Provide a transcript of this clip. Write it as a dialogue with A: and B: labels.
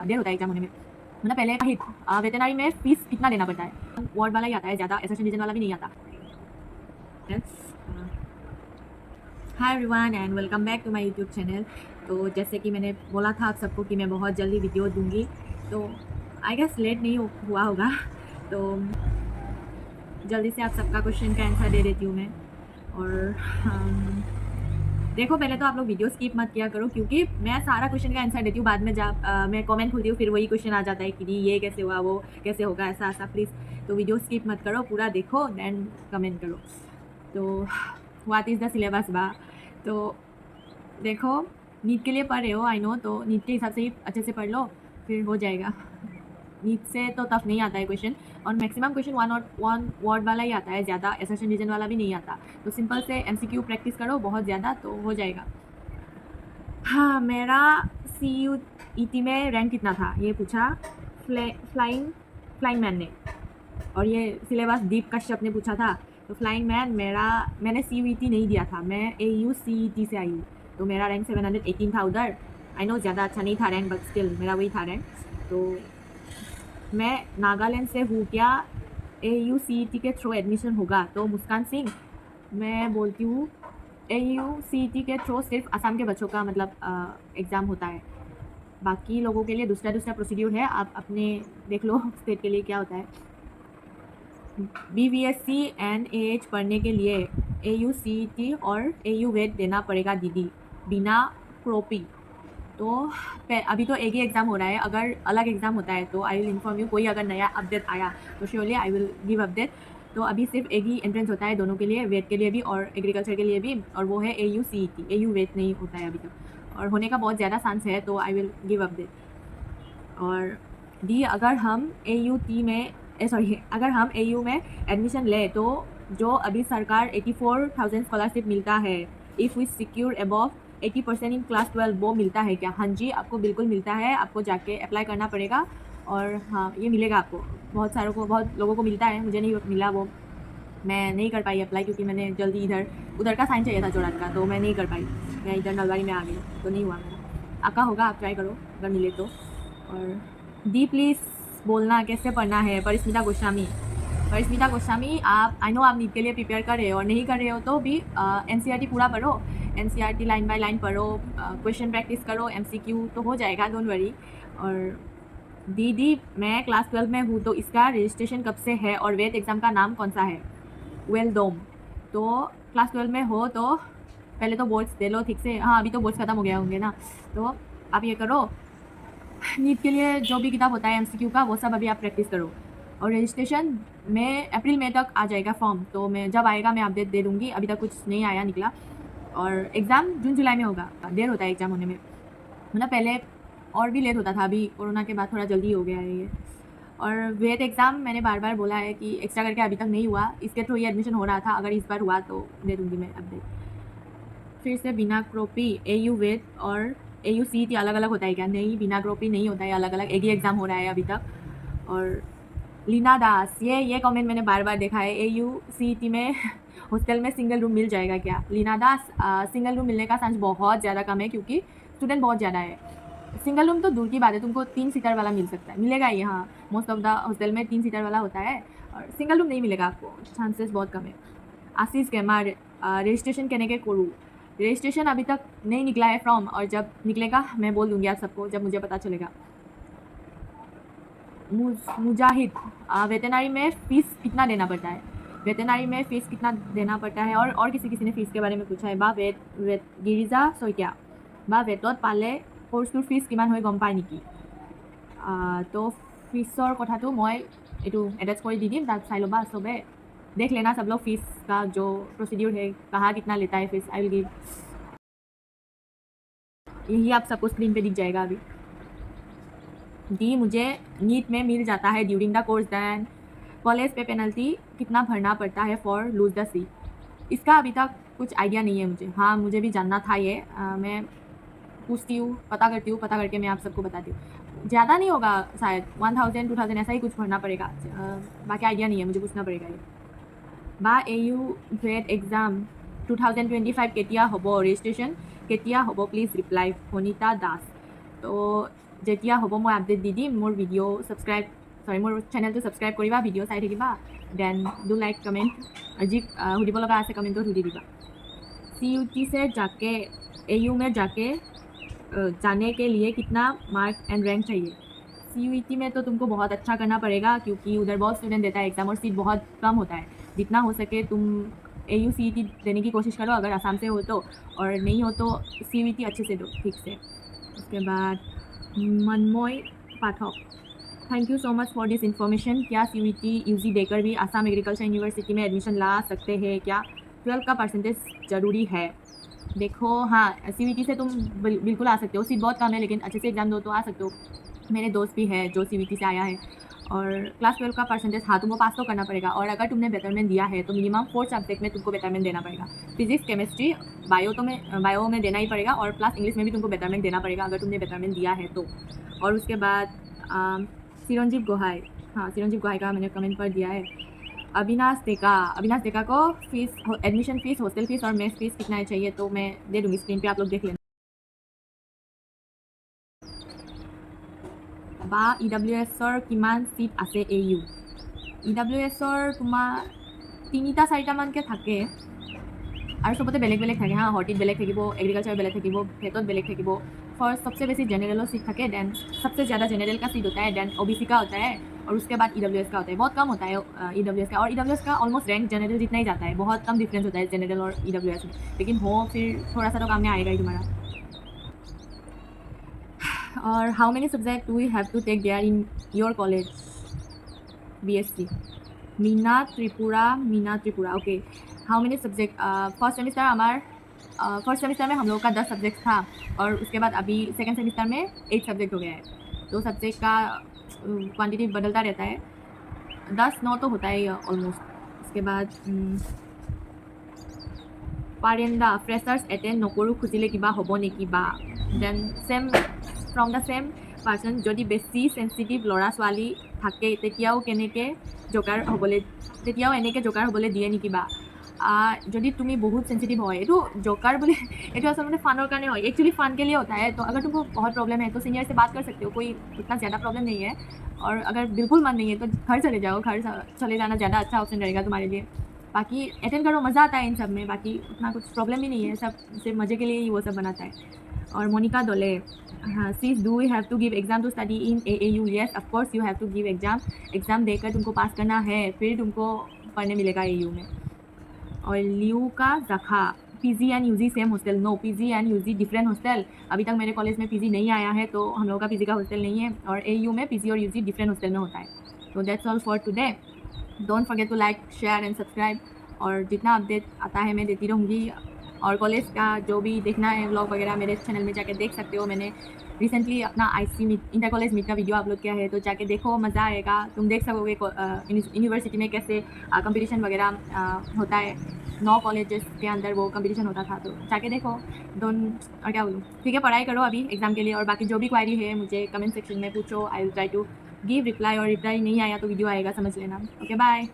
A: देर होता है एग्जाम होने में। मतलब पहले वेटरनरी में फीस कितना देना पड़ता है? वार्ड वाला ही आता है ज़्यादा, एसेशन रीजन वाला भी नहीं आता। Hi everyone and welcome back to my YouTube channel. तो जैसे कि मैंने बोला था आप सबको कि मैं बहुत जल्दी वीडियो दूंगी, तो आई गेस लेट नहीं हुआ होगा। तो जल्दी से आप सबका क्वेश्चन का आंसर दे देती हूँ मैं। और देखो, पहले तो आप लोग वीडियो स्किप मत किया करो, क्योंकि मैं सारा क्वेश्चन का आंसर देती हूँ, बाद में जब मैं कमेंट खोलती हूँ फिर वही क्वेश्चन आ जाता है कि ये कैसे हुआ, वो कैसे होगा, ऐसा ऐसा। प्लीज़ तो वीडियो स्किप मत करो, पूरा देखो देन कमेंट करो। तो व्हाट इज़ द सिलेबस बा? तो देखो, नीट के लिए पढ़ रहे हो आई नो, तो नीट के हिसाब से ही अच्छे से पढ़ लो, फिर हो जाएगा। नीट से तो टफ नहीं आता है क्वेश्चन, और मैक्सिमम क्वेश्चन वन वर्ड वाला ही आता है, ज़्यादा एसेशन रीजन वाला भी नहीं आता। तो सिंपल से एमसीक्यू प्रैक्टिस करो बहुत ज़्यादा, तो हो जाएगा। हाँ, मेरा CUET में रैंक कितना था ये पूछा फ्लाइंग मैन ने, और ये सिलेबस दीप कश्यप ने पूछा था। तो फ्लाइंग मैन मैंने CUET नहीं दिया था, मैं AUCET से आई हूँ, तो मेरा रैंक 718 था उधर। आई नो ज़्यादा अच्छा नहीं था रैंक, बट स्टिल मेरा वही था रैंक। तो मैं नागालैंड से हूँ, क्या AUCET के थ्रू एडमिशन होगा? तो मुस्कान सिंह, मैं बोलती हूँ AUCET के थ्रू सिर्फ असम के बच्चों का मतलब एग्ज़ाम होता है, बाकी लोगों के लिए दूसरा प्रोसीड्यूर है। आप अपने देख लो स्टेट के लिए क्या होता है। BVSC एंड AH पढ़ने के लिए AUCET और AU वेट देना पड़ेगा दीदी, बिना क्रोपी। तो अभी तो एक ही एग्ज़ाम हो रहा है, अगर अलग एग्ज़ाम होता है तो आई विल इन्फॉर्म यू। कोई अगर नया अपडेट आया तो surely I will give update. तो अभी सिर्फ एक ही एंट्रेंस होता है दोनों के लिए, वेट के लिए भी और एग्रीकल्चर के लिए भी, और वो है AUCET। AU वेट नहीं होता है अभी तक, और होने का बहुत ज़्यादा चांस है, तो आई विल गिव अपडेट। और डी, अगर हम AU में एडमिशन ले तो जो अभी सरकार 84,000 स्कॉलरशिप मिलता है, if we secure above 80% in class 12, वो मिलता है क्या? हाँ जी, आपको बिल्कुल मिलता है, आपको जाके अप्लाई करना पड़ेगा, और हाँ ये मिलेगा आपको। बहुत लोगों को मिलता है, मुझे नहीं मिला वो, मैं नहीं कर पाई अप्लाई, क्योंकि मैंने जल्दी उधर का साइन चाहिए था जोरात का, तो मैं नहीं कर पाई, मैं इधर नलवाड़ी में आ गई, तो नहीं हुआ मेरा। आपका होगा, आप ट्राई करो अगर मिले तो। और डी प्लीज़ बोलना कैसे पढ़ना है? परिस्मिता गोस्वामी, आप आई नो आप नीट के लिए प्रिपेयर कर रहे हो, और नहीं कर रहे हो तो भी NCERT पूरा पढ़ो, NCERT लाइन बाय लाइन पढ़ो, क्वेश्चन प्रैक्टिस करो, MCQ तो हो जाएगा, डोंट वरी। और दीदी, मैं क्लास 12 में हूँ, तो इसका रजिस्ट्रेशन कब से है, और वेट एग्ज़ाम का नाम कौन सा है? डोम। तो क्लास 12 में हो तो पहले तो बोर्ड्स दे लो ठीक से। हाँ, अभी तो बोर्ड्स ख़त्म हो गया होंगे ना, तो आप ये करो, नीट के लिए जो भी किताब होता है MCQ का, वो सब अभी आप प्रैक्टिस करो। और रजिस्ट्रेशन में अप्रैल मई तक आ जाएगा फॉर्म, तो मैं जब आएगा मैं अपडेट दे दूँगी, अभी तक कुछ नहीं आया निकला। और एग्ज़ाम जून जुलाई में होगा, देर होता है एग्ज़ाम होने में, मतलब पहले और भी लेट होता था, अभी कोरोना के बाद थोड़ा जल्दी हो गया है ये। और वेट एग्ज़ाम मैंने बार बार बोला है कि एक्स्ट्रा करके अभी तक नहीं हुआ, इसके थ्रू ये एडमिशन हो रहा था, अगर इस बार हुआ तो दे दूँगी मैं अपडेट। फिर से बिना क्रोपी AU वेट और AUCET अलग अलग होता है क्या? नहीं, बिना क्रोपी नहीं होता है, अलग अलग एक ही एग्ज़ाम हो रहा है अभी तक। और लीना दास, ये कमेंट मैंने बार बार देखा है, AUCET में हॉस्टल में सिंगल रूम मिल जाएगा क्या? लीना दास, सिंगल रूम मिलने का चांस बहुत ज़्यादा कम है, क्योंकि स्टूडेंट बहुत ज़्यादा है। सिंगल रूम तो दूर की बात है, तुमको 3 सीटर वाला मिल सकता है, मिलेगा ही। हाँ, मोस्ट ऑफ द हॉस्टल में 3 सीटर वाला होता है, और सिंगल रूम नहीं मिलेगा आपको, चांसेस बहुत कम है। आशीष कैमार, रजिस्ट्रेशन कहने के करूँ, रजिस्ट्रेशन अभी तक नहीं निकला है फॉर्म, और जब निकलेगा मैं बोल दूँगी आप सबको, जब मुझे पता चलेगा। मुजाहिद, वेटनरी में फ़ीस कितना देना पड़ता है? वेटनरी में फ़ीस कितना देना पड़ता है? और किसी ने फ़ीस के बारे में पूछा है, বা গিৰিজা শইকীয়া, বা वेटত পালে কোৰ্চটোৰ ফিজ কিমান হয় গম পায় নেকি? तो फीसर কথাটো মই এইটো এটাচ কৰি দি দিম, তাত চাই ল'বা চবে, देख लेना सब लोग फीस का जो प्रोसीड्यूर है, कहाँ कितना लेता है फीस, आई विल गिव, यही आप सबको स्क्रीन पे दिख जाएगा अभी। डी, मुझे नीट में मिल जाता है during the course, then college पे पेनल्टी कितना भरना पड़ता है फॉर लूज द सीट? इसका अभी तक कुछ आइडिया नहीं है मुझे। हाँ, मुझे भी जानना था ये, मैं पूछती हूँ, पता करके मैं आप सबको बताती हूँ। ज़्यादा नहीं होगा शायद, 1000 2000 ऐसा ही कुछ भरना पड़ेगा, बाकी आइडिया नहीं है, मुझे पूछना पड़ेगा ये। বা AU গ্ৰেড এক্সাম 2025 কেতিয়া হ'ব? ৰেজিষ্ট্ৰেশ্যন কেতিয়া হ'ব? Please reply. ভনিতা দাস, তো যেতিয়া হ'ব মই আপডেট দি দিম। মোৰ ভিডিঅ' ছাবস্ক্ৰাইব মোৰ চেনেলটো ছাবস্ক্ৰাইব কৰিবা, ভিডিঅ' চাই থাকিবা, দেন ডু লাইক কমেণ্ট, যি সুধিব লগা আছে কমেণ্টত সুধি দিবা। CUT से जाके AU में जाके जाने के लिए कितना मार्क एंड रैंक चाहिए? CUET में तो तुमको बहुत अच्छा करना पड़ेगा, क्योंकि उधर बहुत स्टूडेंट देता है एग्ज़ाम और सीट बहुत कम होता है। जितना हो सके तुम AU CET देने की कोशिश करो, अगर आसाम से हो तो, और नहीं हो तो CUET अच्छे से दो ठीक से। उसके बाद Manmoy Pathak, thank you so much for this information. क्या CUET UG देकर भी आसाम एग्रीकल्चर यूनिवर्सिटी में एडमिशन ला सकते हैं क्या? 12 का परसेंटेज ज़रूरी है? देखो हाँ, CUET से तुम बिल्कुल आ सकते हो, सीट बहुत कम है, लेकिन अच्छे से एग्ज़ाम दो तो आ सकते हो। मेरे दोस्त भी है जो CUET से आया है, और क्लास 12 का परसेंटेज हाँ तुमको पास तो करना पड़ेगा, और अगर तुमने बेटरमेंट दिया है तो मिनिमम 4 सब्जेक्ट में तुमको बेटरमेंट देना पड़ेगा। फिजिक्स, केमिस्ट्री, बायो में देना ही पड़ेगा, और प्लस इंग्लिश में भी तुमको बेटरमेंट देना पड़ेगा अगर तुमने बेटरमेंट दिया है तो। और उसके बाद चिरंजीव गोहाई, हाँ चिरंजीव गोहाई का मैंने कमेंट पर दिया है। अविनाश देका को fees, admission fees, hostel fees और मेस फीस कितना चाहिए तो मैं दे दूँगी, स्क्रीन पे आप लोग देख लेना। বা EWSৰ কিমান চিট আছে AU? EWSৰ তোমাৰ 3টা 4টামানকৈ থাকে, আৰু চবতে বেলেগ বেলেগ থাকে हाँ, हॉर्टित बेलेग থাকিব, एग्रीकल्चर बेलेग থাকিব, भेटत बेलेग থাকিব। फर्स्ट सबसे बेसी जनरल सीट থাকে, देन सबसे ज़्यादा जनरल का सीट होता है, देन OBC का होता है, और उसके बाद EWS का होता है। बहुत कम होता है EWS का, और EWS का ऑलमोस्ट रैंक जनरल जितना ही जाता है, बहुत कम डिफरेंस होता है जनरल और EWS में, लेकिन हो फिर थोड़ा सा तो काम में आएगा ही तुम्हारा। और how many subject do you have to take there in your college? BSc Meena Tripura, okay. How many subject? First semester में हम लोग का 10 सब्जेक्ट था, और उसके बाद अभी सेकेंड सेमिस्टर में 8 सब्जेक्ट हो गया है। तो सब्जेक्ट का क्वांटिटी बदलता रहता है, 10-9 तो होता है ऑलमोस्ट। उसके बाद पारेंदा फ्रेशर्स एटेंड नकरो खुजिले किबा होबो नेকি बा? Then same from the same person, যদি বেছি সেন্সিটিভ ল'ৰা ছোৱালী থাকে তেতিয়াও এনেকৈ জোকাৰ হ'বলৈ দিয়ে নেকি বা? যদি তুমি बहुत सेंसिटिव हो, ये जोकर बोले ये असल में फ़न और करने हो, एक्चुअली फ़न के लिए होता है। तो अगर तुमको बहुत प्रॉब्लम है तो सीनियर से बात कर सकते हो, कोई उतना ज़्यादा प्रॉब्लम नहीं है। और अगर बिल्कुल मन नहीं है तो घर चले जाओ, घर चले जाना ज़्यादा अच्छा ऑप्शन रहेगा तुम्हारे लिए। बाकी अटेंड करो, मज़ा आता है इन सब में, बाकी उतना कुछ प्रॉब्लम ही नहीं है, सब सिर्फ मज़े के लिए ही वो सब बनाता है। और मोनिका दोले, हाँ सीज do you have to give exam to study in AAU? Yes of course you have to give exam देकर तुमको पास करना है, फिर तुमको पढ़ने मिलेगा AAU में। और लियू का जखा, PG एंड UG same hostel? No, PG एंड UG डिफरेंट हॉस्टल। अभी तक मेरे कॉलेज में PG नहीं आया है, तो हम लोगों का PG का हॉस्टल नहीं है, और AAU में PG और UG डिफरेंट हॉस्टल में होता है। तो that's all for today. Don't forget to like, share and subscribe, और जितना अपडेट आता है मैं देती रहूँगी। और कॉलेज का जो भी देखना है व्लॉग वगैरह मेरे चैनल में जाके देख सकते हो। मैंने रिसेंटली अपना IC meet, inter college meet का वीडियो अपलोड किया है, तो जाके देखो, मज़ा आएगा। तुम देख सकोगे यूनिवर्सिटी में कैसे कंपटीशन वगैरह होता है। 9 कॉलेजेस के अंदर वो कंपटीशन होता था, तो जाके देखो। और क्या बोलूँ, ठीक है, पढ़ाई करो अभी एग्ज़ाम के लिए, और बाकी जो भी क्वारी है मुझे कमेंट सेक्शन में पूछो, I will try to give reply, और रिप्लाई नहीं आया तो वीडियो आएगा, समझ लेना। Okay bye.